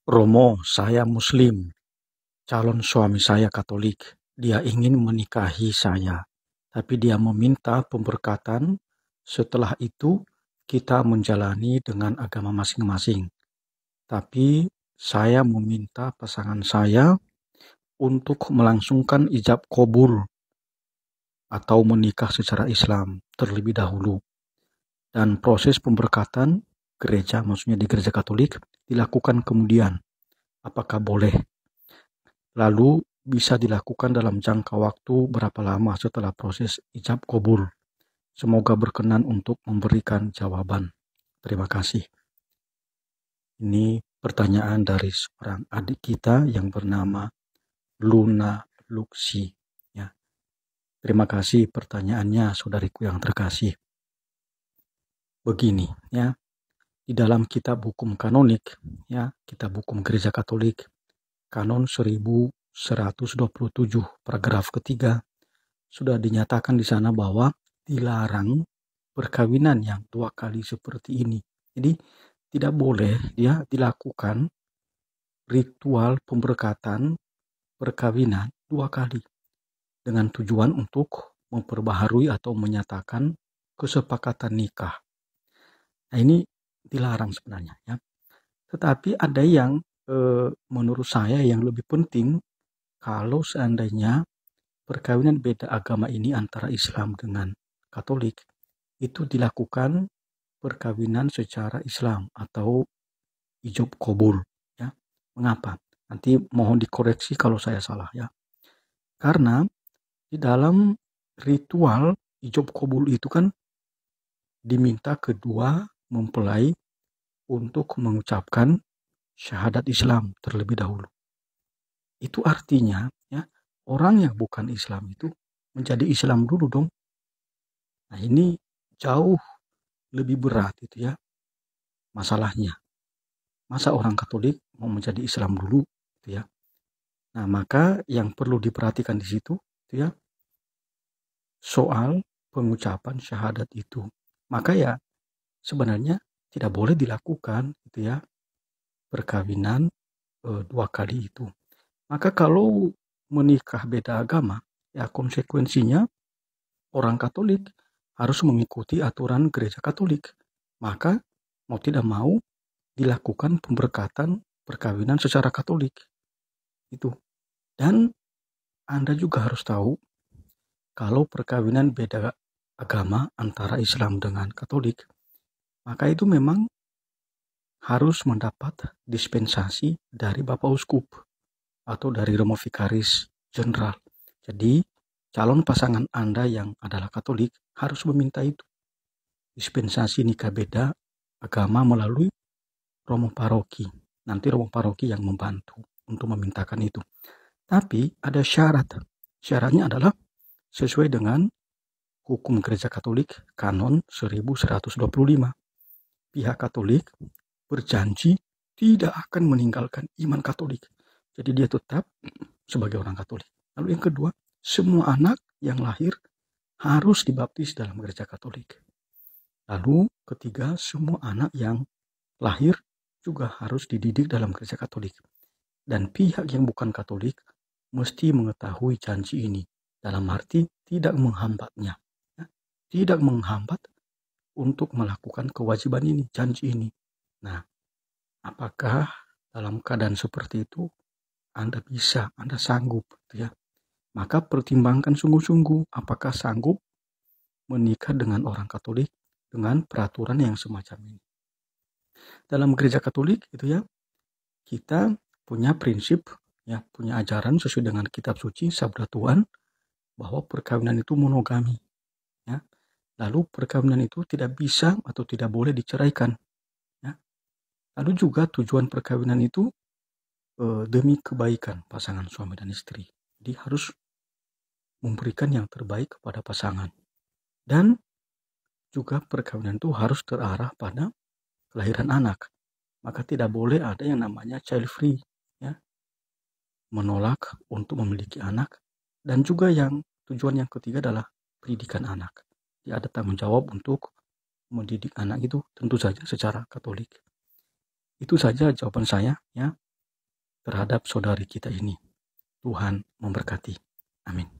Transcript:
Romo, saya Muslim. Calon suami saya Katolik. Dia ingin menikahi saya, tapi dia meminta pemberkatan. Setelah itu, kita menjalani dengan agama masing-masing. Tapi saya meminta pasangan saya untuk melangsungkan ijab kabul atau menikah secara Islam terlebih dahulu. Dan proses pemberkatan gereja, maksudnya di gereja Katolik, dilakukan kemudian. Apakah boleh? Lalu bisa dilakukan dalam jangka waktu berapa lama setelah proses ijab kabul? Semoga berkenan untuk memberikan jawaban. Terima kasih. Ini pertanyaan dari seorang adik kita yang bernama Luna Luxi. Ya. Terima kasih pertanyaannya, saudariku yang terkasih. Begini, ya. Di dalam kitab hukum kanonik, ya, kitab hukum Gereja Katolik, Kanon 1127 paragraf ketiga, sudah dinyatakan di sana bahwa dilarang perkawinan yang dua kali seperti ini. Jadi tidak boleh ya dilakukan ritual pemberkatan perkawinan dua kali dengan tujuan untuk memperbaharui atau menyatakan kesepakatan nikah. Nah, ini dilarang sebenarnya ya. Tetapi ada yang menurut saya yang lebih penting, kalau seandainya perkawinan beda agama ini antara Islam dengan Katolik itu dilakukan perkawinan secara Islam atau ijab kabul ya. Mengapa? Nanti mohon dikoreksi kalau saya salah ya. Karena di dalam ritual ijab kabul itu kan diminta kedua mempelai untuk mengucapkan syahadat Islam terlebih dahulu. Itu artinya ya, orang yang bukan Islam itu menjadi Islam dulu dong. Nah, ini jauh lebih berat itu ya masalahnya. Masa orang Katolik mau menjadi Islam dulu gitu ya. Nah, maka yang perlu diperhatikan di situ itu ya soal pengucapan syahadat itu. Maka ya sebenarnya tidak boleh dilakukan gitu ya perkawinan dua kali itu. Maka kalau menikah beda agama, ya konsekuensinya orang Katolik harus mengikuti aturan gereja Katolik. Maka mau tidak mau dilakukan pemberkatan perkawinan secara Katolik. Itu. Dan Anda juga harus tahu kalau perkawinan beda agama antara Islam dengan Katolik, maka itu memang harus mendapat dispensasi dari Bapak Uskup atau dari Romo Vikaris Jenderal. Jadi calon pasangan Anda yang adalah Katolik harus meminta itu. Dispensasi nikah beda agama melalui Romo Paroki. Nanti Romo Paroki yang membantu untuk memintakan itu. Tapi ada syarat. Syaratnya adalah sesuai dengan hukum Gereja Katolik Kanon 1125. Pihak Katolik berjanji tidak akan meninggalkan iman Katolik. Jadi dia tetap sebagai orang Katolik. Lalu yang kedua, semua anak yang lahir harus dibaptis dalam Gereja Katolik. Lalu ketiga, semua anak yang lahir juga harus dididik dalam Gereja Katolik. Dan pihak yang bukan Katolik mesti mengetahui janji ini. Dalam arti tidak menghambatnya. Ya. Tidak menghambat untuk melakukan kewajiban ini, janji ini. Nah, apakah dalam keadaan seperti itu Anda bisa, Anda sanggup, ya? Maka pertimbangkan sungguh-sungguh apakah sanggup menikah dengan orang Katolik dengan peraturan yang semacam ini. Dalam gereja Katolik itu ya, kita punya prinsip, ya, punya ajaran sesuai dengan kitab suci Sabda Tuhan bahwa perkawinan itu monogami, ya. Lalu perkawinan itu tidak bisa atau tidak boleh diceraikan, ya. Lalu juga tujuan perkawinan itu demi kebaikan pasangan suami dan istri. Jadi harus memberikan yang terbaik kepada pasangan. Dan juga perkawinan itu harus terarah pada kelahiran anak. Maka tidak boleh ada yang namanya child free, ya. Menolak untuk memiliki anak. Dan juga yang tujuan yang ketiga adalah pendidikan anak. Jadi ada tanggung jawab untuk mendidik anak itu tentu saja secara Katolik. Itu saja jawaban saya, ya. terhadap saudari kita ini. Tuhan memberkati. Amin.